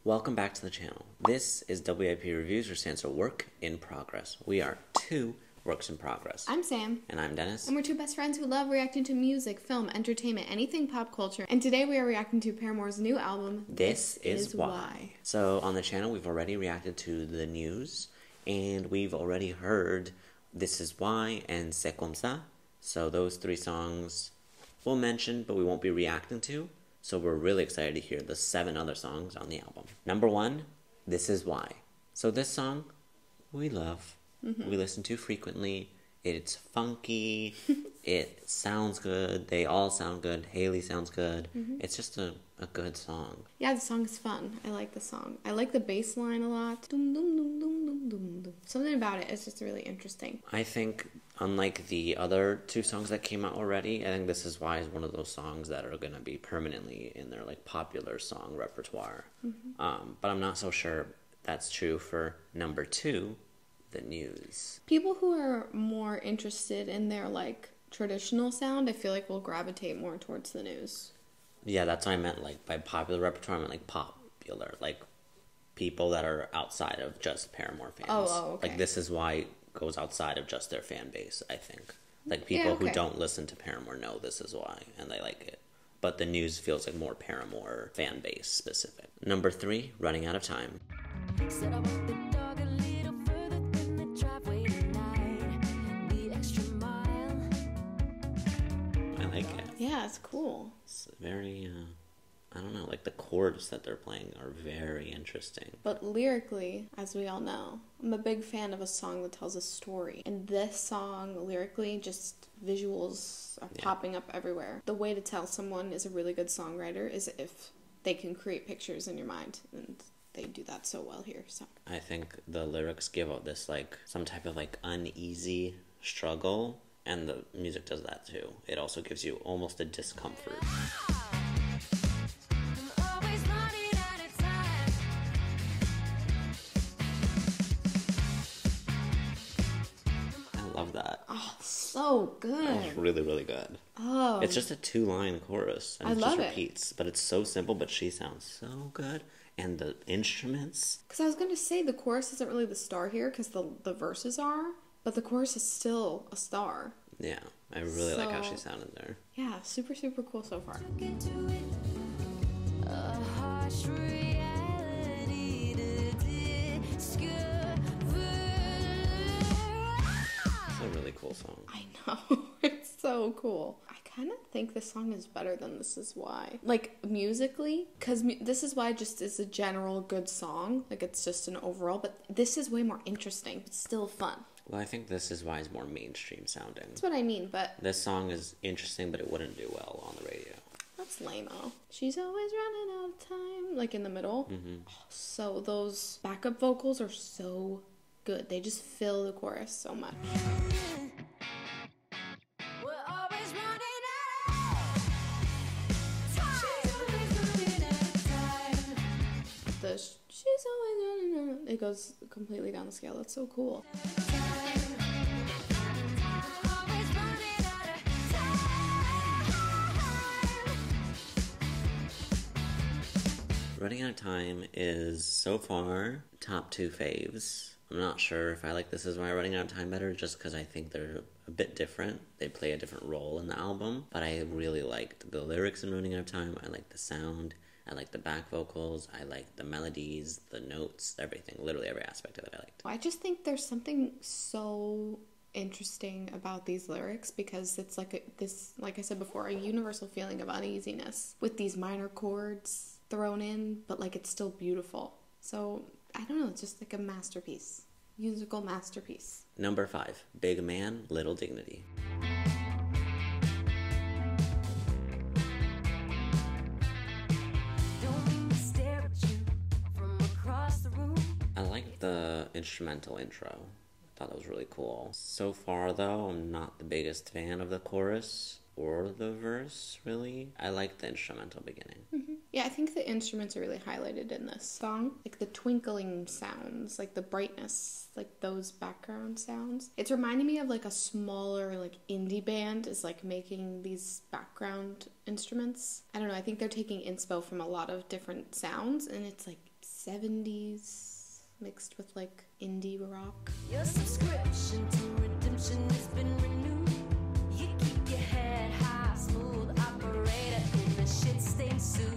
Welcome back to the channel. This is WIP Reviews, which stands for Work in Progress. We are two works in progress. I'm Sam. And I'm Dennis. And we're two best friends who love reacting to music, film, entertainment, anything pop culture. And today we are reacting to Paramore's new album, This Is Why. So on the channel, we've already reacted to the news, and we've already heard This Is Why and C'est Comme Ça. So those three songs we'll mention, but we won't be reacting to. So we're really excited to hear the 7 other songs on the album. Number 1, This Is Why. So this song, we love. We listen to frequently. It's funky. It sounds good. They all sound good. Haley sounds good. It's just a good song. Yeah, the song is fun. I like the song. I like the bass line a lot. Dum, dum, dum, dum, dum, dum, dum. Something about it is just really interesting. I think, unlike the other 2 songs that came out already, I think This Is Why is one of those songs that are going to be permanently in their popular song repertoire. But I'm not so sure that's true for number 2, The News. People who are more interested in their traditional sound, I feel like will gravitate more towards The News. Yeah, that's what I meant, by popular repertoire, I meant popular, people that are outside of just Paramore fans. Oh, okay. This Is Why goes outside of just their fan base, I think. People who don't listen to Paramore know This Is Why, and they like it. But The News feels like more Paramore fan base specific. Number 3, Running Out of Time. Said I walked the dog a little further than the driveway tonight. The extra mile. I like it. Yeah, it's cool. It's very, I don't know, the chords that they're playing are very interesting. But lyrically, as we all know, I'm a big fan of a song that tells a story. And this song, lyrically, just visuals are popping up everywhere. The way to tell someone is a really good songwriter is if they can create pictures in your mind. And they do that so well here. So I think the lyrics give out this, some type of, uneasy struggle. And the music does that, too. It also gives you almost a discomfort. Love that. Oh, so good. It's really, really good. Oh. It's just a 2-line chorus. And it just repeats. But it's so simple, but she sounds so good. And the instruments. Because I was going to say the chorus isn't really the star here because the verses are. But the chorus is still a star. Yeah. I really like how she sounded there. Yeah. Super, super cool so far. A really cool song. I know. It's so cool. I kind of think this song is better than This Is Why. Musically, because This Is Why just is a general good song. It's just an overall, but this is way more interesting. It's still fun. Well, I think This Is Why is more mainstream sounding. That's what I mean, but this song is interesting, but it wouldn't do well on the radio. That's lame-o. She's always running out of time. In the middle. So those backup vocals are so good. They just fill the chorus so much. She's always running out. It goes completely down the scale. That's so cool. Running Out of Time is, so far, top 2 faves. I'm not sure if I like This Is Why Running Out of Time better, just because I think they're a bit different. They play a different role in the album. But I really liked the lyrics in Running Out of Time. I like the sound. I like the back vocals. I like the melodies, the notes, everything. Literally every aspect of it I liked. I just think there's something so interesting about these lyrics because it's like I said before, a universal feeling of uneasiness with these minor chords thrown in, but it's still beautiful. So I don't know, it's just a masterpiece. Musical masterpiece. Number 5, Big Man, Little Dignity. I like the instrumental intro. I thought that was really cool. So far, though, I'm not the biggest fan of the chorus or the verse, really. I like the instrumental beginning. Yeah, I think the instruments are really highlighted in this song. The twinkling sounds, the brightness, those background sounds. It's reminding me of a smaller indie band is making these background instruments. I don't know, I think they're taking inspo from a lot of different sounds and it's 70s mixed with like indie rock. Your subscription to redemption has been renewed. You keep your head high, smooth operator in the shit-stained suit.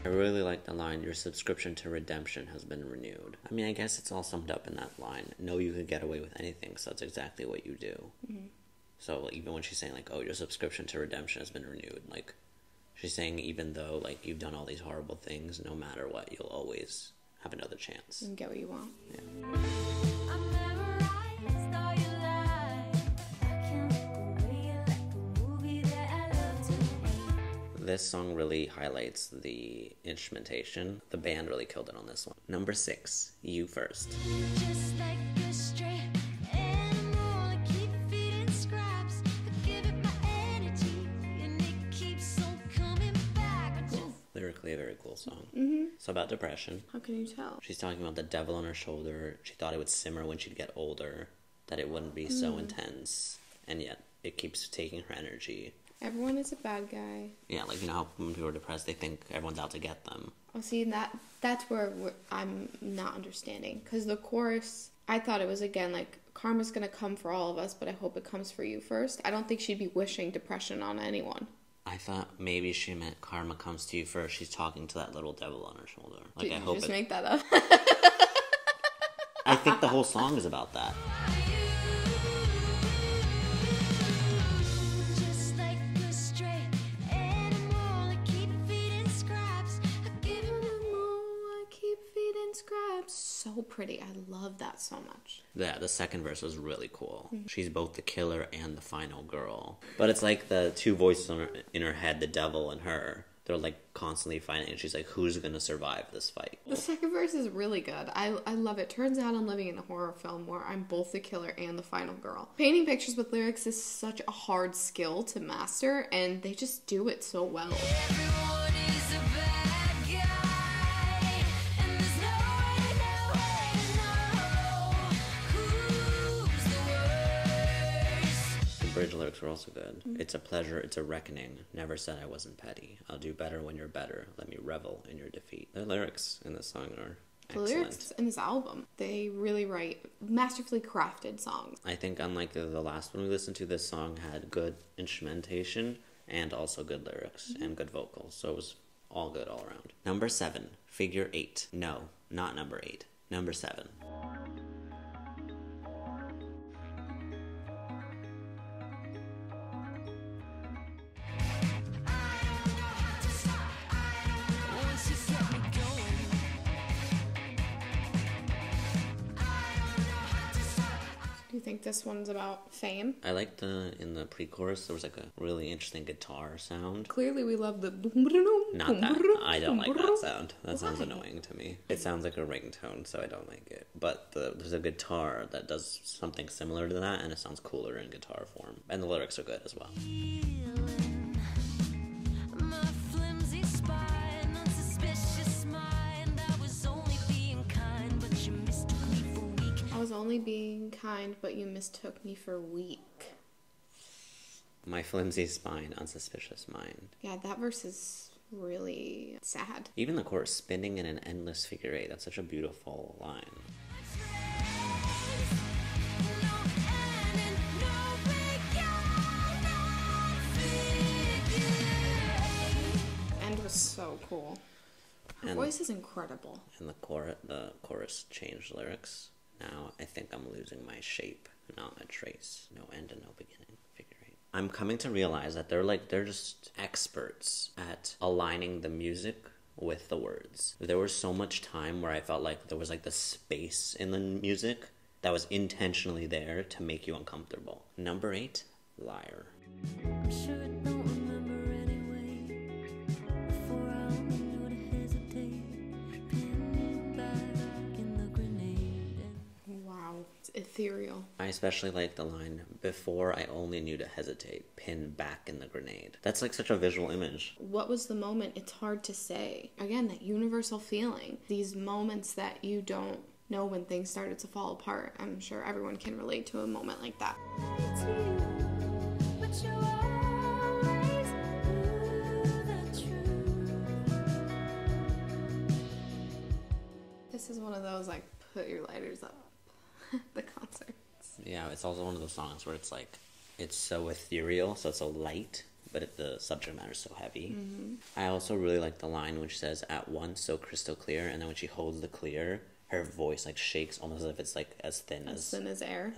I really like the line, your subscription to redemption has been renewed. I mean, I guess it's all summed up in that line. Know you could get away with anything, so that's exactly what you do. Mm-hmm. So even when she's saying, like, oh, your subscription to redemption has been renewed, like, she's saying even though, like, you've done all these horrible things, no matter what, you'll always have another chance. And get what you want. Yeah. This song really highlights the instrumentation. The band really killed it on this one. Number 6, You First. Just like a stray animal, I keep feeding scraps. I give it my energy, and it keeps on coming back. Lyrically a very cool song. Mm-hmm. So about depression. How can you tell? She's talking about the devil on her shoulder. She thought it would simmer when she'd get older, that it wouldn't be so intense, and yet it keeps taking her energy. Everyone is a bad guy. Yeah, like, you know how when people are depressed, they think everyone's out to get them. Oh, see, that's where I'm not understanding. Because the chorus, I thought it was, again, like, karma's gonna come for all of us, but I hope it comes for you first. I don't think she'd be wishing depression on anyone. I thought maybe she meant karma comes to you first. She's talking to that little devil on her shoulder. Like, Did I you hope just it... make that up? I think the whole song is about that. So pretty. I love that so much. Yeah, the second verse was really cool. Mm-hmm. She's both the killer and the final girl. But it's like the two voices in her head, the devil and her. They're like constantly fighting, and she's like, who's gonna survive this fight? The second verse is really good. I love it. Turns out I'm living in a horror film where I'm both the killer and the final girl. Painting pictures with lyrics is such a hard skill to master, and they just do it so well. Everyone is a bad guy, and there's no way to know who's the worst. The bridge lyrics were also good. Mm-hmm. It's a pleasure, it's a reckoning. Never said I wasn't petty. I'll do better when you're better. Let me revel in your defeat. The lyrics in this song are excellent. The lyrics in this album, they really write masterfully crafted songs. I think unlike the last one we listened to, this song had good instrumentation and also good lyrics and good vocals. So it was all good all around. Number 7, Figure 8. No, not number 8. Number 7. Do you think this one's about fame? I liked in the pre-chorus, there was like a really interesting guitar sound. Clearly we love the... Not that. I don't like that sound. That sounds annoying to me. It sounds like a ringtone, so I don't like it. But there's a guitar that does something similar to that, and it sounds cooler in guitar form. And the lyrics are good as well. I was only being kind, but you mistook me for weak. My flimsy spine, unsuspicious mind. Yeah, that verse is really sad. Even the chorus, spinning in an endless figure 8, that's such a beautiful line. End was so cool. Her voice is incredible. And the chorus changed lyrics. Now I think I'm losing my shape, not a trace. No end and no beginning. Figure 8. I'm coming to realize that they're just experts at aligning the music with the words. There was so much time where I felt like there was like the space in the music that was intentionally there to make you uncomfortable. Number 8, Liar. I'm sure I don't remember anyway. Before I only knew to hesitate. Pinned back in the grenade. Wow, it's ethereal. I especially like the line, before I only knew to hesitate, pinned back in the grenade. That's like such a visual image. What was the moment? It's hard to say. Again, that universal feeling. These moments that you don't know when things started to fall apart. I'm sure everyone can relate to a moment like that. those, like, put your lighters up the concerts. Yeah, it's also one of those songs where it's like, it's so ethereal, so it's so light, but the subject matter is so heavy. I also really like the line which says, "At once, so crystal clear," and then when she holds the clear, her voice like shakes almost as if it's like as thin as air.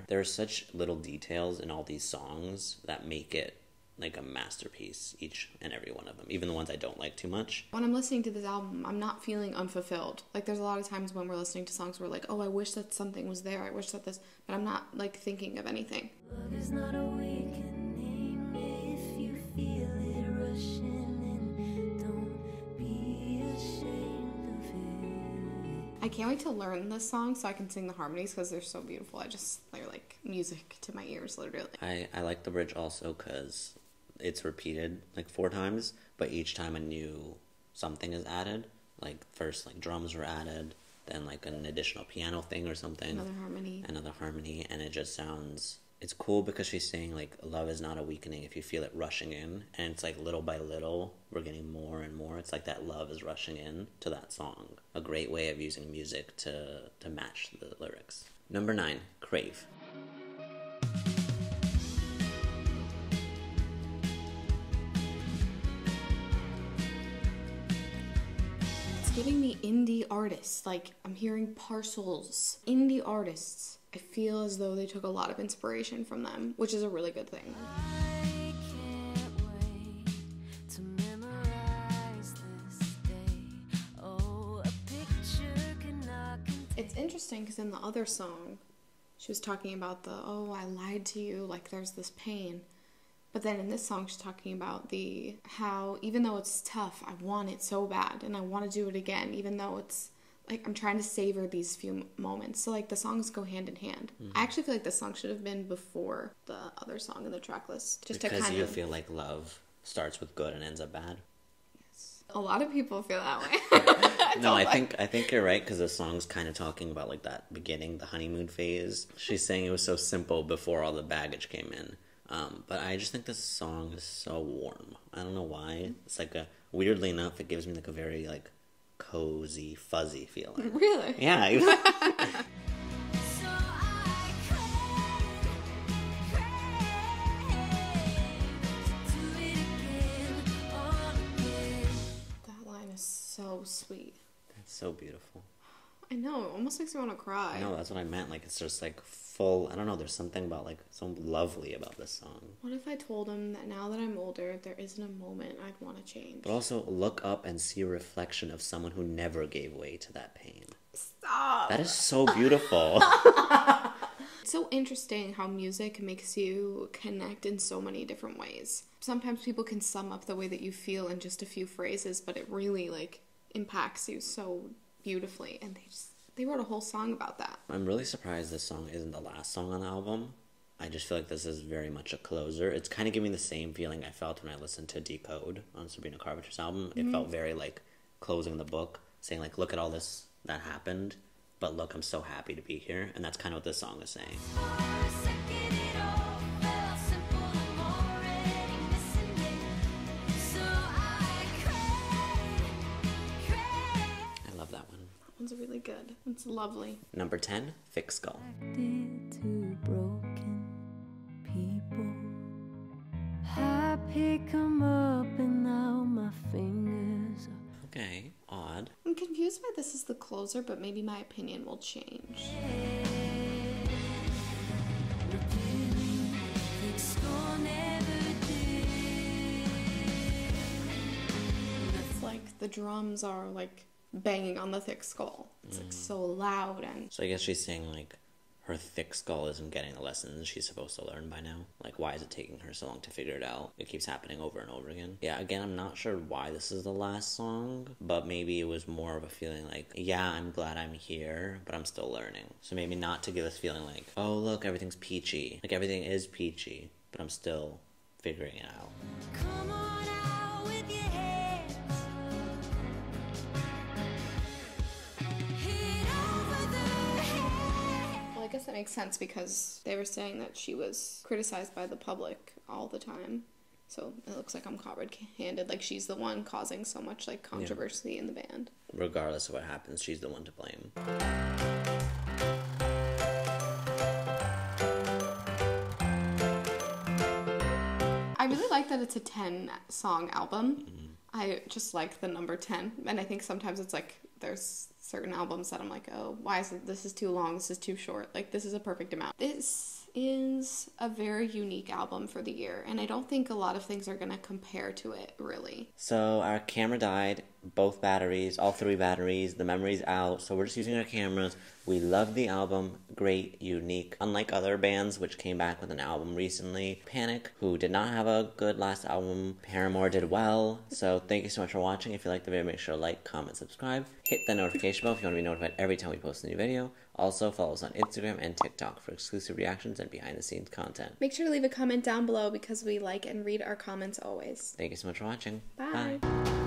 There are such little details in all these songs that make it like a masterpiece, each and every one of them, even the ones I don't like too much. When I'm listening to this album, I'm not feeling unfulfilled. Like, there's a lot of times when we're listening to songs where we're like, oh, I wish that something was there, I wish that this, but I'm not, like, thinking of anything. Love is not awakening if you feel it rushing in. Don't be ashamed of it. I can't wait to learn this song so I can sing the harmonies because they're so beautiful. They're like music to my ears, literally. I like the bridge also because it's repeated like 4 times, but each time a new something is added. Like first like drums were added, then like an additional piano thing or something. Another harmony, and it just sounds... It's cool because she's saying like love is not a weakening if you feel it rushing in, and it's like little by little we're getting more and more. It's like that love is rushing in to that song. A great way of using music to match the lyrics. Number 9, Crave. Giving me indie artists. Like, I'm hearing Parcels. Indie artists. I feel as though they took a lot of inspiration from them, which is a really good thing. I can't wait to memorize this day. Oh, a picture cannot contain. It's interesting because in the other song, she was talking about oh, I lied to you, like there's this pain. But then in this song, she's talking about how even though it's tough, I want it so bad and I want to do it again, even though it's like I'm trying to savor these few moments. So like the songs go hand in hand. I actually feel like this song should have been before the other song in the track list. Just because to kind you of feel like love starts with good and ends up bad. A lot of people feel that way. No, I think you're right because the song's kind of talking about like that beginning, the honeymoon phase. She's saying it was so simple before all the baggage came in. But I just think this song is so warm. I don't know why. It's like weirdly enough, it gives me like a very like cozy, fuzzy feeling. Really? Yeah. So I crave to do it again. That line is so sweet. That's so beautiful. I know, it almost makes me want to cry. No, that's what I meant. Like, it's just like full. I don't know. There's something about like so lovely about this song. What if I told him that now that I'm older, there isn't a moment I'd want to change? But also, look up and see a reflection of someone who never gave way to that pain. Stop! That is so beautiful. It's so interesting how music makes you connect in so many different ways. Sometimes people can sum up the way that you feel in just a few phrases, but it really like impacts you so beautifully, and they wrote a whole song about that. I'm really surprised this song isn't the last song on the album. I just feel like this is very much a closer. It's kind of giving the same feeling I felt when I listened to Decode on Sabrina Carpenter's album. It felt very like closing the book, saying like, look at all this that happened, but look, I'm so happy to be here. And that's kind of what this song is saying. For a second it all felt simple, I'm already missing it. So I crave. I love that one. That one's really good. It's lovely. Number 10, Thick Skull. Attracted to broken people. I pick 'em up and now my fingers are Okay, odd. I'm confused why this is the closer, but maybe my opinion will change. thick skull never did. It's like the drums are like banging on the thick skull. It's like so loud and So I guess she's saying like her thick skull isn't getting the lessons she's supposed to learn by now. Like, why is it taking her so long to figure it out? It keeps happening over and over again. Yeah, again, I'm not sure why this is the last song, but maybe it was more of a feeling like, yeah, I'm glad I'm here, but I'm still learning. So maybe not to give us feeling like, oh, look, everything's peachy. Like, everything is peachy, but I'm still figuring it out. Come on out with your hands. Hit over the head. well, I guess that makes sense because they were saying that she was criticized by the public all the time. So it looks like I'm caught red-handed. Like, she's the one causing so much, like, controversy in the band. Regardless of what happens, she's the one to blame. I really like that it's a 10-song album. I just like the number 10. And I think sometimes it's like, there's certain albums that I'm like, oh, this is too long, this is too short. Like, this is a perfect amount. This is a very unique album for the year, and I don't think a lot of things are going to compare to it, really. So our camera died, both batteries, all 3 batteries, the memory's out, so we're just using our cameras. We love the album, great, unique. Unlike other bands which came back with an album recently, Panic, who did not have a good last album, Paramore did well. So thank you so much for watching. If you liked the video, make sure to like, comment, subscribe. Hit the notification bell if you want to be notified every time we post a new video. Also, follow us on Instagram and TikTok for exclusive reactions and behind-the-scenes content. Make sure to leave a comment down below because we like and read our comments always. Thank you so much for watching. Bye. Bye.